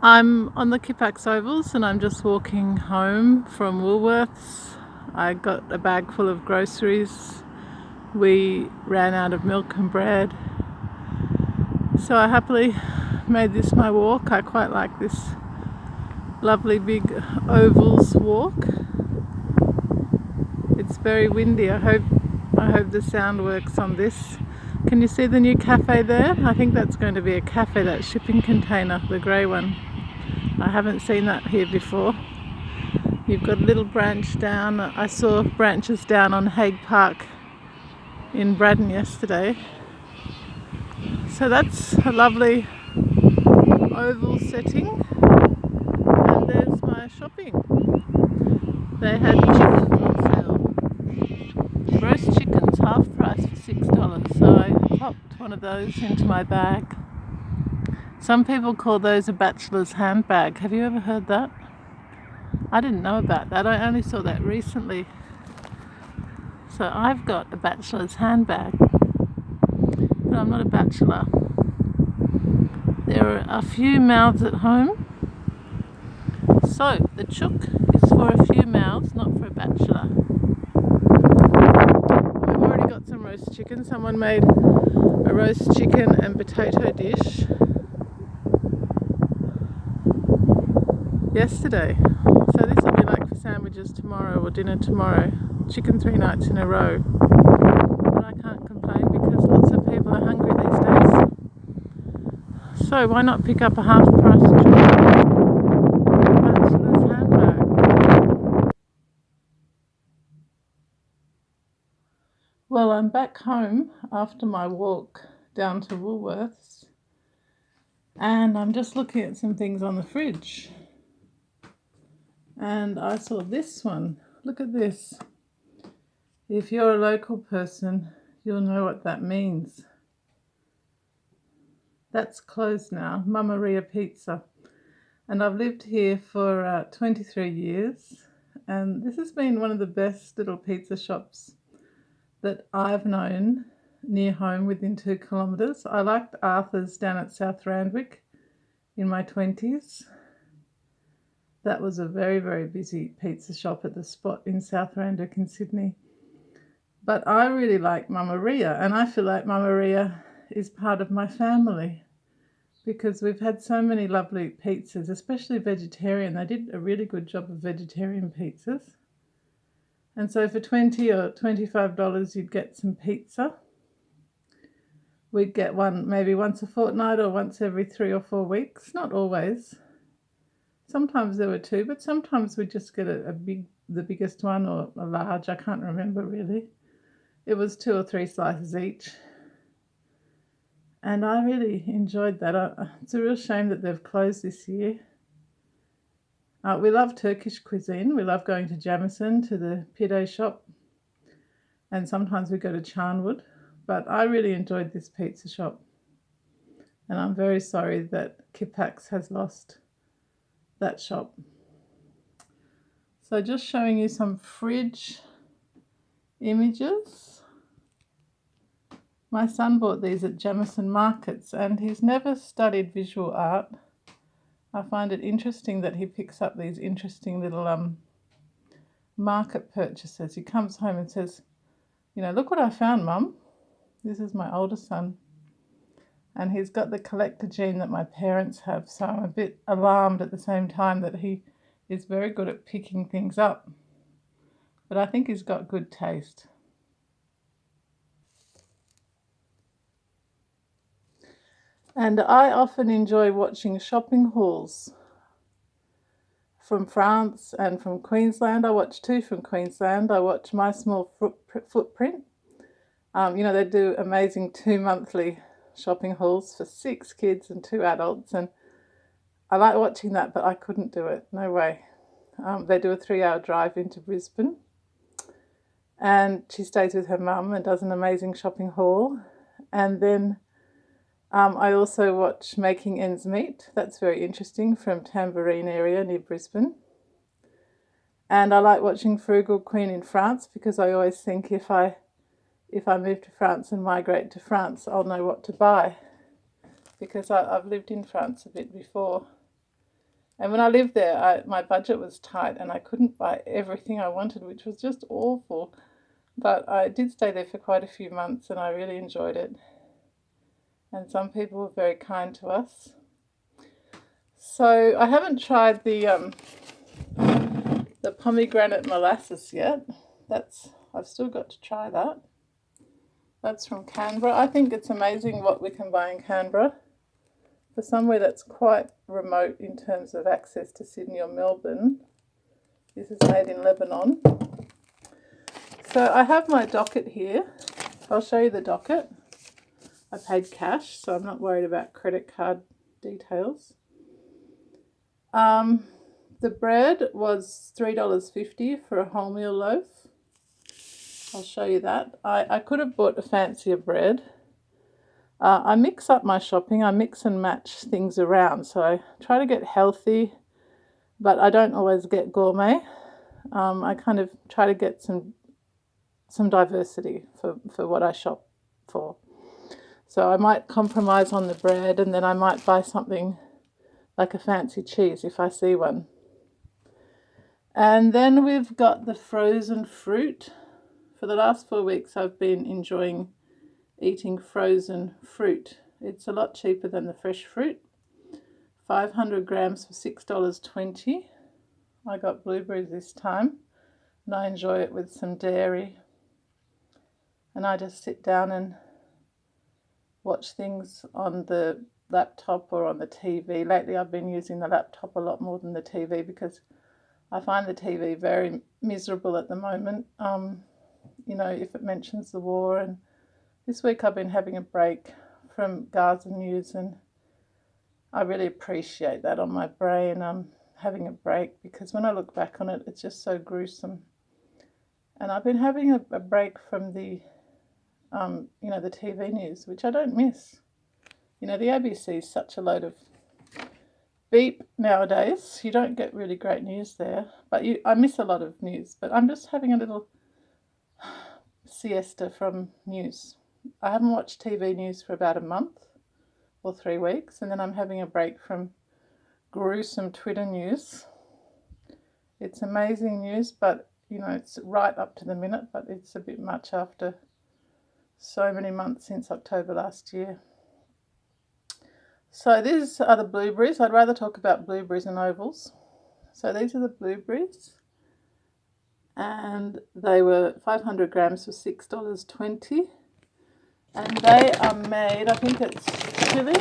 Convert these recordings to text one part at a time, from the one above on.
I'm on the Kippax Ovals and I'm just walking home from Woolworths. I got a bag full of groceries. We ran out of milk and bread. So I happily made this my walk. I quite like this lovely big ovals walk. It's very windy. I hope the sound works on this. Can you see the new cafe there? I think that's going to be a cafe, that shipping container, the grey one. I haven't seen that here before. You've got a little branch down. I saw branches down on Hague Park in Braddon yesterday. So that's a lovely oval setting. And there's my shopping. They had chickens on sale. Roast chickens, half price for $6. So I popped one of those into my bag. Some people call those a bachelor's handbag. Have you ever heard that? I didn't know about that. I only saw that recently. So I've got a bachelor's handbag, but I'm not a bachelor. There are a few mouths at home. So the chook is for a few mouths, not for a bachelor. We've already got some roast chicken. Someone made a roast chicken and potato dish yesterday. So this will be like for sandwiches tomorrow or dinner tomorrow. Chicken 3 nights in a row. But I can't complain because lots of people are hungry these days. So why not pick up a half price bachelor's handbag? Well, I'm back home after my walk down to Woolworths and I'm just looking at some things on the fridge. And I saw this one. Look at this. If you're a local person, you'll know what that means. That's closed now, Mammaria Pizza. And I've lived here for 23 years. And this has been one of the best little pizza shops that I've known near home within 2 kilometres. I liked Arthur's down at South Randwick in my 20s. That was a very, very busy pizza shop at the spot in South Randwick in Sydney. But I really like Mammaria, and I feel like Mammaria is part of my family because we've had so many lovely pizzas, especially vegetarian. They did a really good job of vegetarian pizzas. And so for $20 or $25, you'd get some pizza. We'd get one maybe once a fortnight or once every 3 or 4 weeks. Not always. Sometimes there were 2, but sometimes we'd just get the biggest one or a large. I can't remember really. It was 2 or 3 slices each. And I really enjoyed that. It's a real shame that they've closed this year. We love Turkish cuisine. We love going to Jamison, to the Pide shop. And sometimes we go to Charnwood. But I really enjoyed this pizza shop. And I'm very sorry that Kippax has lost that shop. So just showing you some fridge images. My son bought these at Jamison Markets and he's never studied visual art. I find it interesting that he picks up these interesting little market purchases. He comes home and says, look what I found, Mum. This is my oldest son. And he's got the collector gene that my parents have, so I'm a bit alarmed at the same time that he is very good at picking things up. But I think he's got good taste. And I often enjoy watching shopping hauls from France and from Queensland. I watch 2 from Queensland. I watch My Small Footprint. They do amazing 2 monthly shopping hauls for 6 kids and 2 adults. And I like watching that, but I couldn't do it. No way. They do a 3-hour drive into Brisbane. And she stays with her mum and does an amazing shopping haul. And then I also watch Making Ends Meet. That's very interesting, from Tambourine area near Brisbane. And I like watching Frugal Queen in France because I always think if I move to France and migrate to France, I'll know what to buy because I've lived in France a bit before. And when I lived there, my budget was tight and I couldn't buy everything I wanted, which was just awful. But I did stay there for quite a few months and I really enjoyed it. And some people were very kind to us. So I haven't tried the pomegranate molasses yet. I've still got to try that. That's from Canberra. I think it's amazing what we can buy in Canberra. For somewhere that's quite remote in terms of access to Sydney or Melbourne. This is made in Lebanon. So I have my docket here. I'll show you the docket. I paid cash, so I'm not worried about credit card details. The bread was $3.50 for a wholemeal loaf. I'll show you that. I could have bought a fancier bread. I mix up my shopping. I mix and match things around. So I try to get healthy, but I don't always get gourmet. I kind of try to get some diversity for what I shop for. So I might compromise on the bread, and then I might buy something like a fancy cheese if I see one. And then we've got the frozen fruit. For the last 4 weeks, I've been enjoying eating frozen fruit. It's a lot cheaper than the fresh fruit. 500 grams for $6.20. I got blueberries this time, and I enjoy it with some dairy. And I just sit down and watch things on the laptop or on the TV. Lately I've been using the laptop a lot more than the TV because I find the TV very miserable at the moment. If it mentions the war. And this week I've been having a break from Gaza news, and I really appreciate that on my brain. I'm having a break because when I look back on it, it's just so gruesome. And I've been having a break from the TV news, which I don't miss. The ABC is such a load of beep nowadays. You don't get really great news there, but I miss a lot of news. But I'm just having a little siesta from news. I haven't watched TV news for about a month or 3 weeks, and then I'm having a break from gruesome Twitter news. It's amazing news, but it's right up to the minute, but it's a bit much after so many months since October last year. So these are the blueberries. I'd rather talk about blueberries and ovals. So these are the blueberries, and they were 500 grams for $6.20. And they are made, I think it's chili.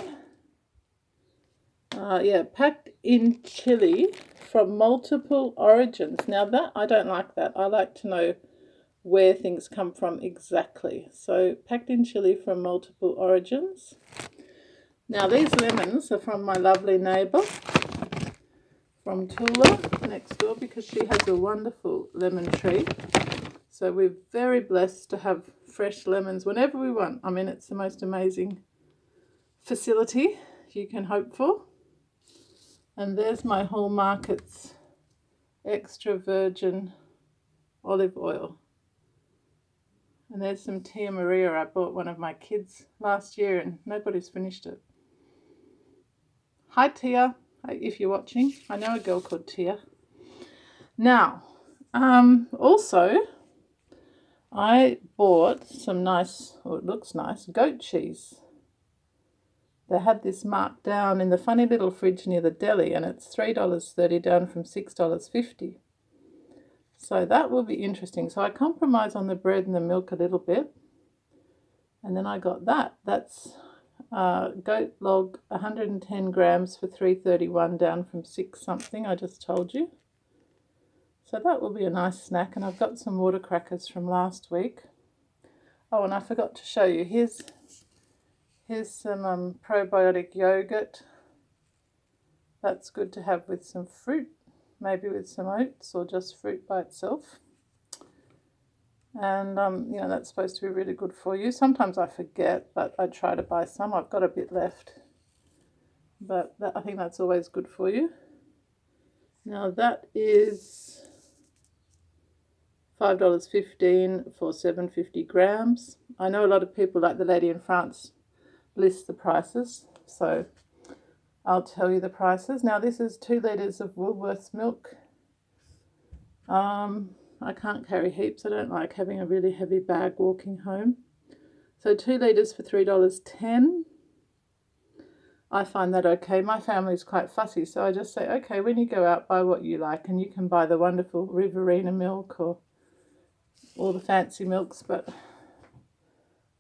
Packed in chili from multiple origins. Now that, I don't like that. I like to know where things come from exactly. So packed in chili from multiple origins. Now these lemons are from my lovely neighbour from Tula next door because she has a wonderful lemon tree. So we're very blessed to have fresh lemons whenever we want. I mean, it's the most amazing facility you can hope for. And there's my Hall Markets extra virgin olive oil. And there's some Tia Maria. I bought one of my kids last year and nobody's finished it. Hi Tia, if you're watching. I know a girl called Tia. Now, also, I bought some nice, it looks nice, goat cheese. They had this marked down in the funny little fridge near the deli, and it's $3.30 down from $6.50. So that will be interesting. So I compromise on the bread and the milk a little bit. And then I got that. That's goat log 110 grams for $3.31 down from $6 something, I just told you. So that will be a nice snack. And I've got some water crackers from last week. Oh, and I forgot to show you. Here's some probiotic yogurt. That's good to have with some fruit, maybe with some oats or just fruit by itself. And, that's supposed to be really good for you. Sometimes I forget, but I try to buy some. I've got a bit left. But I think that's always good for you. Now that is $5.15 for 750 grams. I know a lot of people, like the lady in France, list the prices. So I'll tell you the prices. Now this is 2 litres of Woolworths milk. I can't carry heaps. I don't like having a really heavy bag walking home. So 2 litres for $3.10. I find that okay. My family's quite fussy, so I just say, okay, when you go out, buy what you like, and you can buy the wonderful Riverina milk or all the fancy milks, but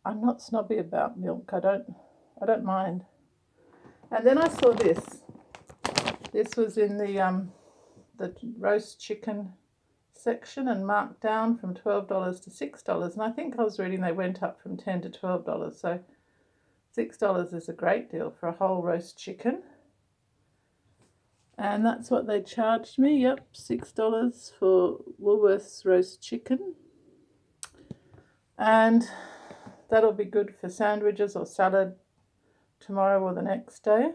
I'm not snobby about milk. I don't mind. And then I saw this. This was in the roast chicken section and marked down from $12 to $6. And I think I was reading they went up from $10 to $12. So $6 is a great deal for a whole roast chicken. And that's what they charged me. Yep, $6 for Woolworths roast chicken. And that'll be good for sandwiches or salad tomorrow or the next day.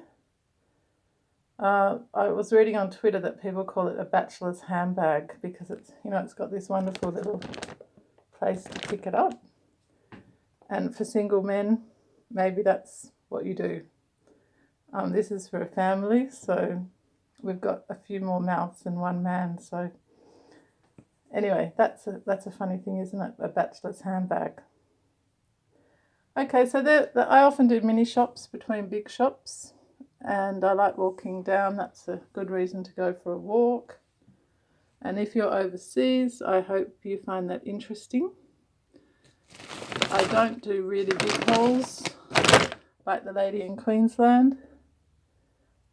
I was reading on Twitter that people call it a bachelor's handbag because it's got this wonderful little place to pick it up. And for single men, maybe that's what you do. This is for a family, so we've got a few more mouths than one man. So anyway, that's a funny thing, isn't it? A bachelor's handbag. Okay, so I often do mini shops between big shops, and I like walking down. That's a good reason to go for a walk. And if you're overseas, I hope you find that interesting. I don't do really big hauls like the lady in Queensland,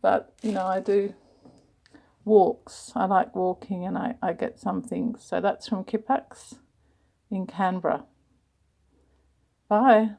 but I do walks. I like walking, and I get some things. So that's from Kippax in Canberra. Bye.